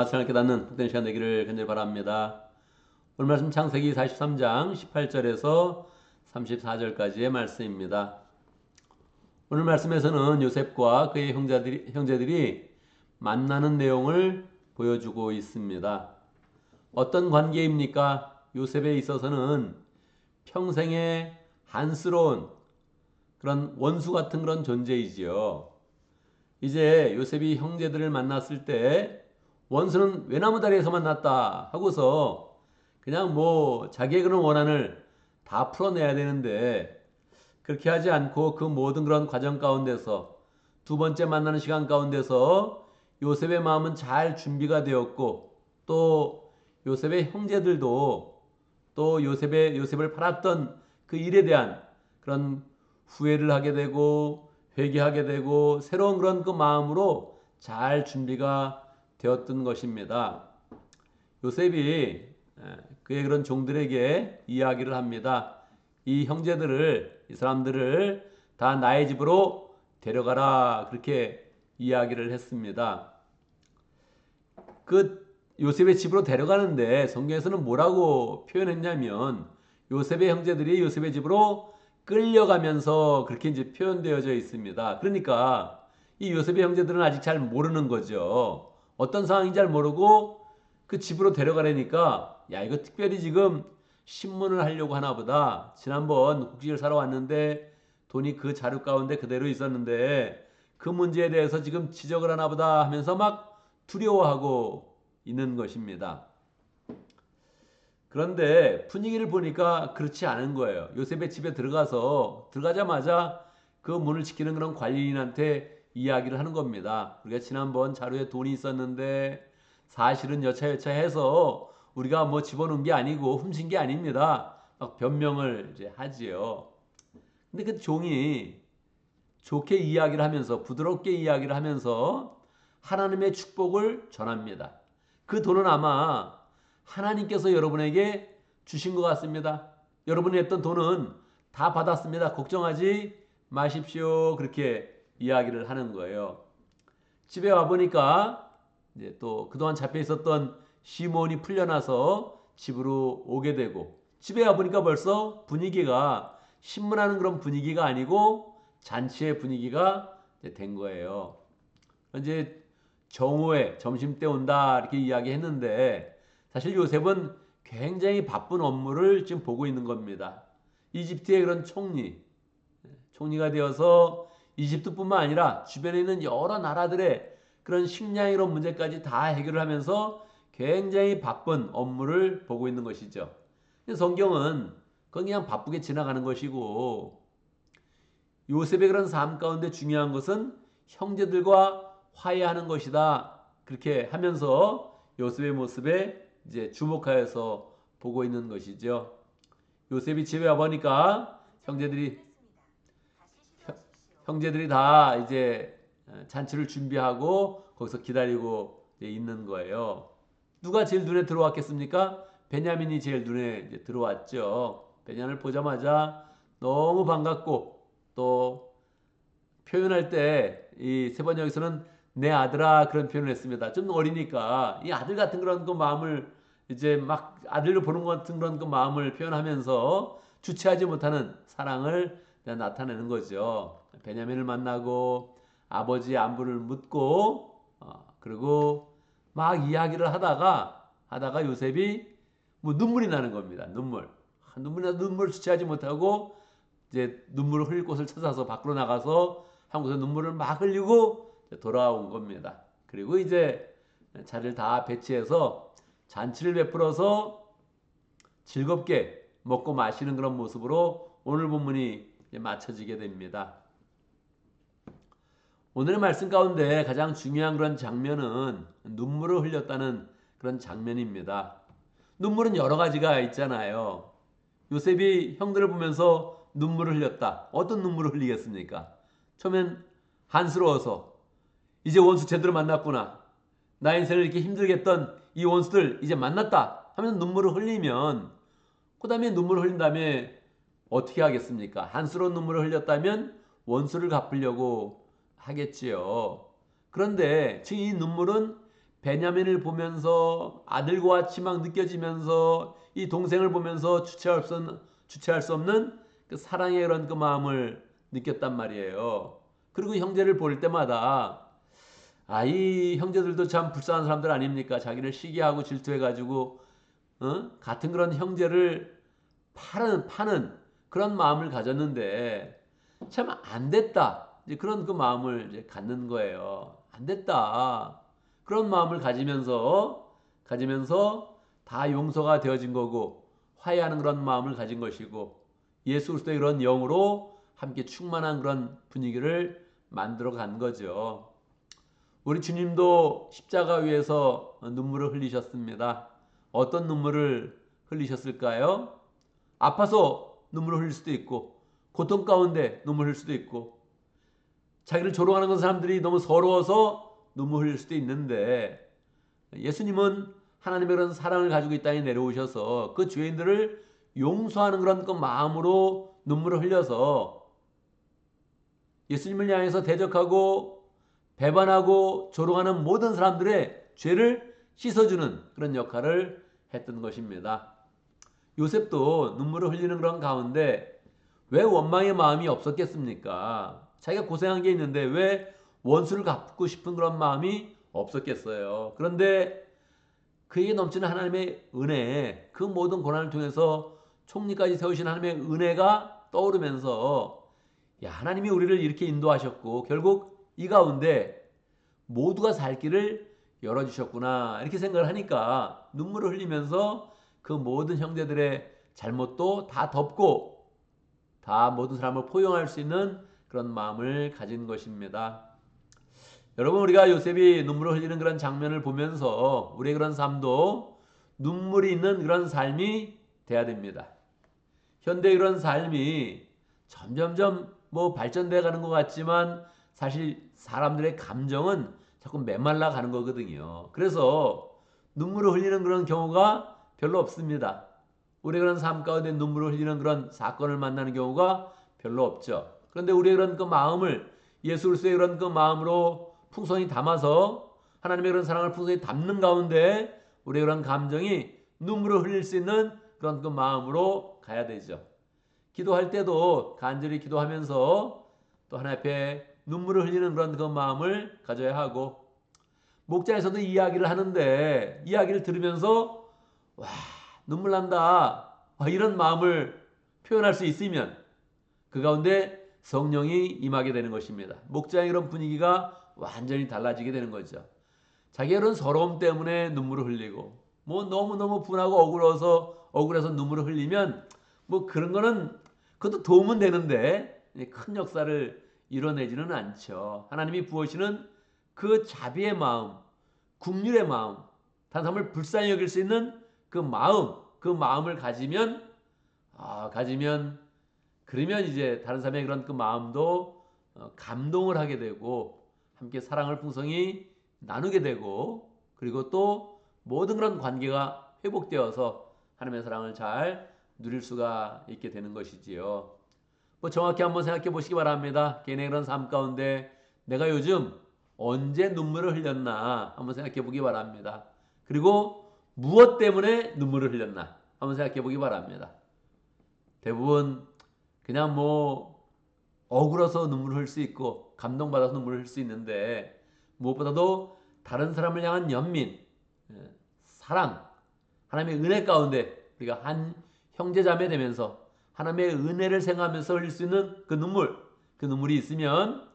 말씀을 깨닫는 복된 시간 되기를 간절히 바랍니다. 오늘 말씀 창세기 43장 18절에서 34절까지의 말씀입니다. 오늘 말씀에서는 요셉과 그의 형제들이 만나는 내용을 보여주고 있습니다. 어떤 관계입니까? 요셉에 있어서는 평생의 한스러운 그런 원수 같은 그런 존재이지요. 이제 요셉이 형제들을 만났을 때 원수는 외나무 다리에서 만났다 하고서 그냥 자기의 그런 원한을 다 풀어내야 되는데 그렇게 하지 않고 그 모든 그런 과정 가운데서 두 번째 만나는 시간 가운데서 요셉의 마음은 잘 준비가 되었고 또 요셉의 형제들도 또 요셉을 팔았던 그 일에 대한 그런 후회를 하게 되고 회개하게 되고 새로운 그런 그 마음으로 잘 준비가 되었던 것입니다. 요셉이 그의 그런 종들에게 이야기를 합니다. 이 형제들을, 이 사람들을 다 나의 집으로 데려가라. 그렇게 이야기를 했습니다. 그 요셉의 집으로 데려가는데 성경에서는 뭐라고 표현했냐면 요셉의 형제들이 요셉의 집으로 끌려가면서 그렇게 이제 표현되어져 있습니다. 그러니까 이 요셉의 형제들은 아직 잘 모르는 거죠. 어떤 상황인지 잘 모르고 그 집으로 데려가려니까 야 이거 특별히 지금 신문을 하려고 하나 보다. 지난번 국식을 사러 왔는데 돈이 그 자료 가운데 그대로 있었는데 그 문제에 대해서 지금 지적을 하나 보다 하면서 막 두려워하고 있는 것입니다. 그런데 분위기를 보니까 그렇지 않은 거예요. 요셉의 집에 들어가자마자 그 문을 지키는 그런 관리인한테 이야기를 하는 겁니다. 우리가 지난번 자료에 돈이 있었는데 사실은 여차여차 해서 우리가 집어넣은 게 아니고 훔친 게 아닙니다. 막 변명을 이제 하지요. 근데 그 종이 좋게 이야기를 하면서 부드럽게 이야기를 하면서 하나님의 축복을 전합니다. 그 돈은 아마 하나님께서 여러분에게 주신 것 같습니다. 여러분이 했던 돈은 다 받았습니다. 걱정하지 마십시오. 그렇게 이야기를 하는 거예요. 집에 와보니까 이제 또 그동안 잡혀 있었던 시몬이 풀려나서 집으로 오게 되고 집에 와보니까 벌써 분위기가 신문하는 그런 분위기가 아니고 잔치의 분위기가 된 거예요. 이제 정오에 점심때 온다 이렇게 이야기했는데 사실 요셉은 굉장히 바쁜 업무를 지금 보고 있는 겁니다. 이집트의 그런 총리가 되어서 이집트뿐만 아니라 주변에 있는 여러 나라들의 그런 식량 이런 문제까지 다 해결을 하면서 굉장히 바쁜 업무를 보고 있는 것이죠. 성경은 그냥 바쁘게 지나가는 것이고 요셉의 그런 삶 가운데 중요한 것은 형제들과 화해하는 것이다. 그렇게 하면서 요셉의 모습에 이제 주목하여서 보고 있는 것이죠. 요셉이 집에 와 보니까 형제들이 다 이제 잔치를 준비하고 거기서 기다리고 있는 거예요. 누가 제일 눈에 들어왔겠습니까? 베냐민이 제일 눈에 들어왔죠. 베냐민을 보자마자 너무 반갑고 또 표현할 때 이 세번역에서는 내 아들아 그런 표현을 했습니다. 좀 어리니까 이 아들 같은 그런 그 마음을 이제 막 아들로 보는 것 같은 그런 그 마음을 표현하면서 주체하지 못하는 사랑을 나타내는 거죠. 베냐민을 만나고 아버지의 안부를 묻고 그리고 막 이야기를 하다가 요셉이 눈물이 나는 겁니다. 눈물을 주체하지 못하고 이제 눈물을 흘릴 곳을 찾아서 밖으로 나가서 한국에서 눈물을 막 흘리고 돌아온 겁니다. 그리고 이제 자리를 다 배치해서 잔치를 베풀어서 즐겁게 먹고 마시는 그런 모습으로 오늘 본문이 맞춰지게 됩니다. 오늘의 말씀 가운데 가장 중요한 그런 장면은 눈물을 흘렸다는 그런 장면입니다. 눈물은 여러 가지가 있잖아요. 요셉이 형들을 보면서 눈물을 흘렸다. 어떤 눈물을 흘리겠습니까? 처음엔 한스러워서 이제 원수 제대로 만났구나. 나 인생을 이렇게 힘들게 했던 이 원수들 이제 만났다 하면서 눈물을 흘리면 그 다음에 눈물을 흘린 다음에 어떻게 하겠습니까? 한스러운 눈물을 흘렸다면 원수를 갚으려고 하겠지요. 그런데 지금 이 눈물은 베냐민을 보면서 아들과 같이 막 느껴지면서 이 동생을 보면서 주체할 수 없는 그 사랑의 그런 그 마음을 느꼈단 말이에요. 그리고 형제를 볼 때마다 이 형제들도 참 불쌍한 사람들 아닙니까? 자기를 시기하고 질투해가지고 같은 그런 형제를 파는 그런 마음을 가졌는데 참 안 됐다. 이제 그런 그 마음을 이제 갖는 거예요. 안 됐다. 그런 마음을 가지면서 다 용서가 되어진 거고 화해하는 그런 마음을 가진 것이고 예수 그리스도의 그런 영으로 함께 충만한 그런 분위기를 만들어 간 거죠. 우리 주님도 십자가 위에서 눈물을 흘리셨습니다. 어떤 눈물을 흘리셨을까요? 아파서 눈물을 흘릴 수도 있고 고통 가운데 눈물 흘릴 수도 있고 자기를 조롱하는 사람들이 너무 서러워서 눈물 흘릴 수도 있는데 예수님은 하나님의 그런 사랑을 가지고 이 땅에 내려오셔서 그 죄인들을 용서하는 그런 그 마음으로 눈물을 흘려서 예수님을 향해서 대적하고 배반하고 조롱하는 모든 사람들의 죄를 씻어주는 그런 역할을 했던 것입니다. 요셉도 눈물을 흘리는 그런 가운데 왜 원망의 마음이 없었겠습니까? 자기가 고생한 게 있는데 왜 원수를 갚고 싶은 그런 마음이 없었겠어요. 그런데 그에게 넘치는 하나님의 은혜, 그 모든 고난을 통해서 총리까지 세우신 하나님의 은혜가 떠오르면서 하나님이 우리를 이렇게 인도하셨고 결국 이 가운데 모두가 살 길을 열어주셨구나 이렇게 생각을 하니까 눈물을 흘리면서 그 모든 형제들의 잘못도 다 덮고 다 모든 사람을 포용할 수 있는 그런 마음을 가진 것입니다. 여러분 우리가 요셉이 눈물을 흘리는 그런 장면을 보면서 우리의 그런 삶도 눈물이 있는 그런 삶이 돼야 됩니다. 현대의 그런 삶이 점점점 발전돼 가는 것 같지만 사실 사람들의 감정은 자꾸 메말라 가는 거거든요. 그래서 눈물을 흘리는 그런 경우가 별로 없습니다. 우리의 그런 삶 가운데 눈물을 흘리는 그런 사건을 만나는 경우가 별로 없죠. 그런데 우리의 그런 그 마음을 예수 그리스도의 그런 그 마음으로 풍성히 담아서 하나님의 그런 사랑을 풍성히 담는 가운데 우리의 그런 감정이 눈물을 흘릴 수 있는 그런 그 마음으로 가야 되죠. 기도할 때도 간절히 기도하면서 또 하나님 앞에 눈물을 흘리는 그런 그 마음을 가져야 하고 목장에서도 이야기를 하는데 이야기를 들으면서 와 눈물 난다 이런 마음을 표현할 수 있으면 그 가운데 성령이 임하게 되는 것입니다. 목장의 그런 분위기가 완전히 달라지게 되는 거죠. 자기의 그런 서러움 때문에 눈물을 흘리고 너무너무 분하고 억울해서 눈물을 흘리면 그런 거는 그것도 도움은 되는데 큰 역사를 이뤄내지는 않죠. 하나님이 부으시는 그 자비의 마음, 긍휼의 마음, 다른 사람을 불쌍히 여길 수 있는 그 마음을 가지면 그러면 이제 다른 사람의 그런 그 마음도 감동을 하게 되고 함께 사랑을 풍성히 나누게 되고 그리고 또 모든 그런 관계가 회복되어서 하나님의 사랑을 잘 누릴 수가 있게 되는 것이지요. 정확히 한번 생각해 보시기 바랍니다. 개인의 그런 삶 가운데 내가 요즘 언제 눈물을 흘렸나 한번 생각해 보기 바랍니다. 그리고 무엇 때문에 눈물을 흘렸나 한번 생각해 보기 바랍니다. 대부분 그냥 억울해서 눈물을 흘릴 수 있고 감동받아서 눈물을 흘릴 수 있는데 무엇보다도 다른 사람을 향한 연민, 사랑, 하나님의 은혜 가운데 우리가 한 형제자매 되면서 하나님의 은혜를 생각하면서 흘릴 수 있는 그 눈물이 있으면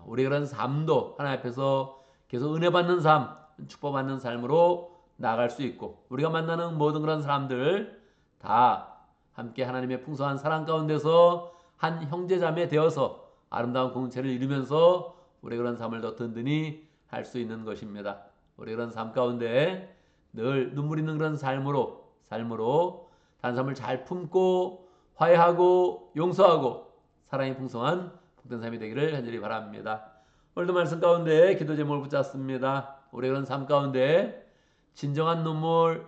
우리 그런 삶도 하나님 앞에서 계속 은혜 받는 삶, 축복받는 삶으로 나아갈 수 있고 우리가 만나는 모든 그런 사람들 다 함께 하나님의 풍성한 사랑 가운데서 한 형제자매 되어서 아름다운 공동체를 이루면서 우리 그런 삶을 더 든든히 할 수 있는 것입니다. 우리 그런 삶 가운데 늘 눈물 있는 그런 삶으로 다른 사람을 잘 품고 화해하고 용서하고 사랑이 풍성한 복된 삶이 되기를 간절히 바랍니다. 오늘도 말씀 가운데 기도 제목을 붙잡습니다. 우리 그런 삶 가운데 진정한 눈물,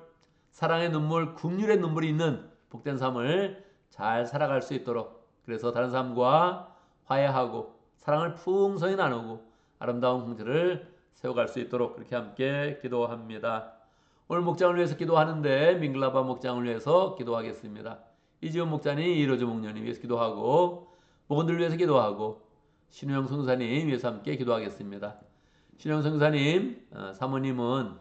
사랑의 눈물, 긍휼의 눈물이 있는 복된 삶을 잘 살아갈 수 있도록 그래서 다른 사람과 화해하고 사랑을 풍성히 나누고 아름다운 공동체를 세워갈 수 있도록 그렇게 함께 기도합니다. 오늘 목장을 위해서 기도하는데 밍글라바 목장을 위해서 기도하겠습니다. 이지훈 목자님, 이로즈 목녀님 위해서 기도하고 목원들 위해서 기도하고 신우영 성사님 위해서 함께 기도하겠습니다. 신우영 성사님, 사모님은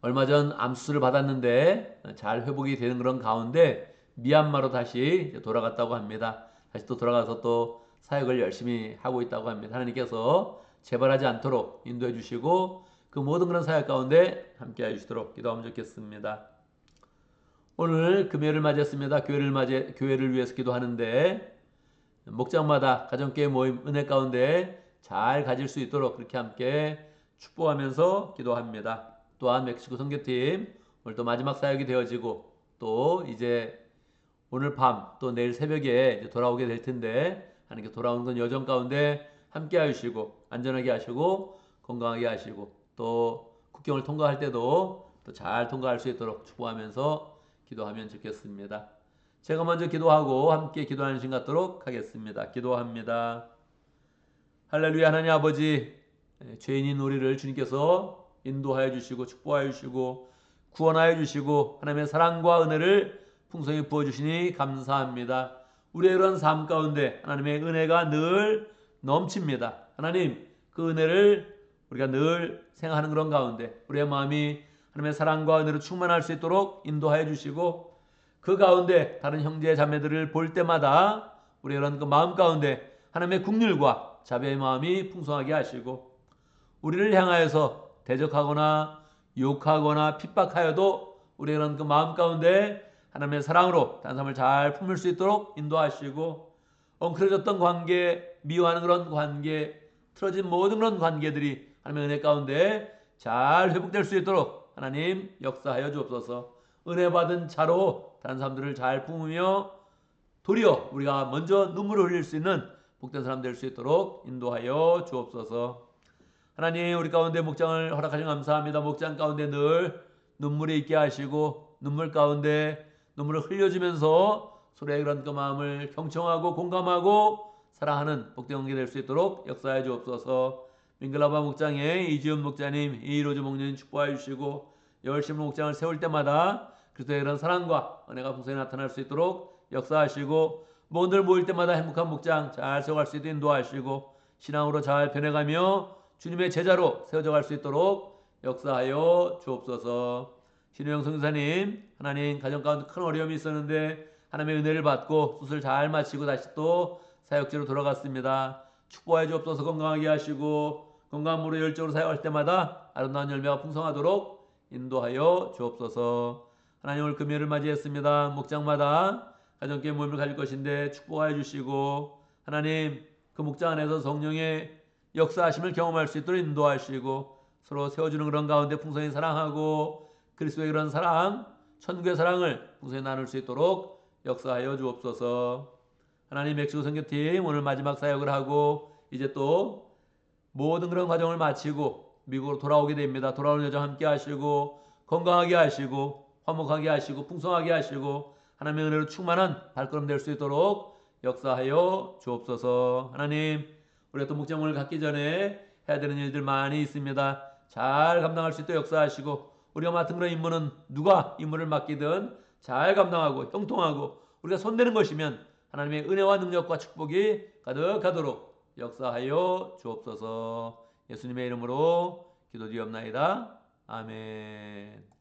얼마 전 암수술을 받았는데 잘 회복이 되는 그런 가운데 미얀마로 다시 돌아갔다고 합니다. 다시 또 돌아가서 또 사역을 열심히 하고 있다고 합니다. 하나님께서 재발하지 않도록 인도해 주시고 그 모든 그런 사역 가운데 함께 해주시도록 기도하면 좋겠습니다. 오늘 금요일을 맞이했습니다. 교회를 위해서 기도하는데 목장마다 가정교회 모임 은혜 가운데 잘 가질 수 있도록 그렇게 함께 축복하면서 기도합니다. 또한 멕시코 선교팀 오늘 또 마지막 사역이 되어지고 또 이제 오늘 밤 또 내일 새벽에 이제 돌아오게 될 텐데 하나님께 돌아오는 건 여정 가운데 함께 하시고 안전하게 하시고 건강하게 하시고 또 국경을 통과할 때도 또 잘 통과할 수 있도록 축복하면서 기도하면 좋겠습니다. 제가 먼저 기도하고 함께 기도하는 시간 갖도록 하겠습니다. 기도합니다. 할렐루야. 하나님 아버지, 죄인인 우리를 주님께서 인도하여 주시고 축복하여 주시고 구원하여 주시고 하나님의 사랑과 은혜를 풍성히 부어주시니 감사합니다. 우리의 그런 삶 가운데 하나님의 은혜가 늘 넘칩니다. 하나님, 그 은혜를 우리가 늘 생각하는 그런 가운데 우리의 마음이 하나님의 사랑과 은혜로 충만할 수 있도록 인도하여 주시고 그 가운데 다른 형제 자매들을 볼 때마다 우리의 그런 그 마음 가운데 하나님의 긍휼과 자비의 마음이 풍성하게 하시고 우리를 향하여서 대적하거나 욕하거나 핍박하여도 우리의 그런 그 마음 가운데 하나님의 사랑으로 단삼을 잘 품을 수 있도록 인도하시고 엉클어졌던 관계, 미워하는 그런 관계, 틀어진 모든 그런 관계들이 하나님의 은혜 가운데 잘 회복될 수 있도록 하나님 역사하여 주옵소서. 은혜 받은 자로 다른 사람들을 잘 품으며 도리어 우리가 먼저 눈물을 흘릴 수 있는 복된 사람 될 수 있도록 인도하여 주옵소서. 하나님, 우리 가운데 목장을 허락하시면 감사합니다. 목장 가운데 늘 눈물이 있게 하시고 눈물 가운데 눈물을 흘려주면서 서로의 그런 그 마음을 경청하고 공감하고 사랑하는 복된 관계 될 수 있도록 역사해 주옵소서. 밍글라바 목장의 이지훈 목자님, 이로즈 목녀님 축복해 주시고 열심히 목장을 세울 때마다 그리스도의 그런 사랑과 은혜가 풍성히 나타날 수 있도록 역사하시고 모두들 모일 때마다 행복한 목장 잘 세워갈 수 있도록 인도하시고 신앙으로 잘 변해가며 주님의 제자로 세워져갈 수 있도록 역사하여 주옵소서. 신우영 선교사님, 하나님 가정 가운데 큰 어려움이 있었는데 하나님의 은혜를 받고 수술 잘 마치고 다시 또 사역지로 돌아갔습니다. 축복해 주옵소서. 건강하게 하시고 건강으로 열정으로 사역할 때마다 아름다운 열매가 풍성하도록 인도하여 주옵소서. 하나님, 오늘 금요일을 맞이했습니다. 목장마다 가정교회 모임을 가질 것인데 축복하여 주시고 하나님, 그 목장 안에서 성령의 역사하심을 경험할 수 있도록 인도하시고 서로 세워주는 그런 가운데 풍성히 사랑하고 그리스도의 그런 사랑, 천국의 사랑을 풍성히 나눌 수 있도록 역사하여 주옵소서. 하나님, 멕시코 선교팀 오늘 마지막 사역을 하고 이제 또 모든 그런 과정을 마치고 미국으로 돌아오게 됩니다. 돌아오는 여정 함께 하시고 건강하게 하시고 화목하게 하시고 풍성하게 하시고 하나님의 은혜로 충만한 발걸음 될 수 있도록 역사하여 주옵소서. 하나님, 우리가 또 목장을 갖기 전에 해야 되는 일들 많이 있습니다. 잘 감당할 수 있도록 역사하시고 우리가 맡은 그런 임무는 누가 임무를 맡기든 잘 감당하고 형통하고 우리가 손대는 것이면 하나님의 은혜와 능력과 축복이 가득하도록 역사하여 주옵소서. 예수님의 이름으로 기도드리옵나이다. 아멘.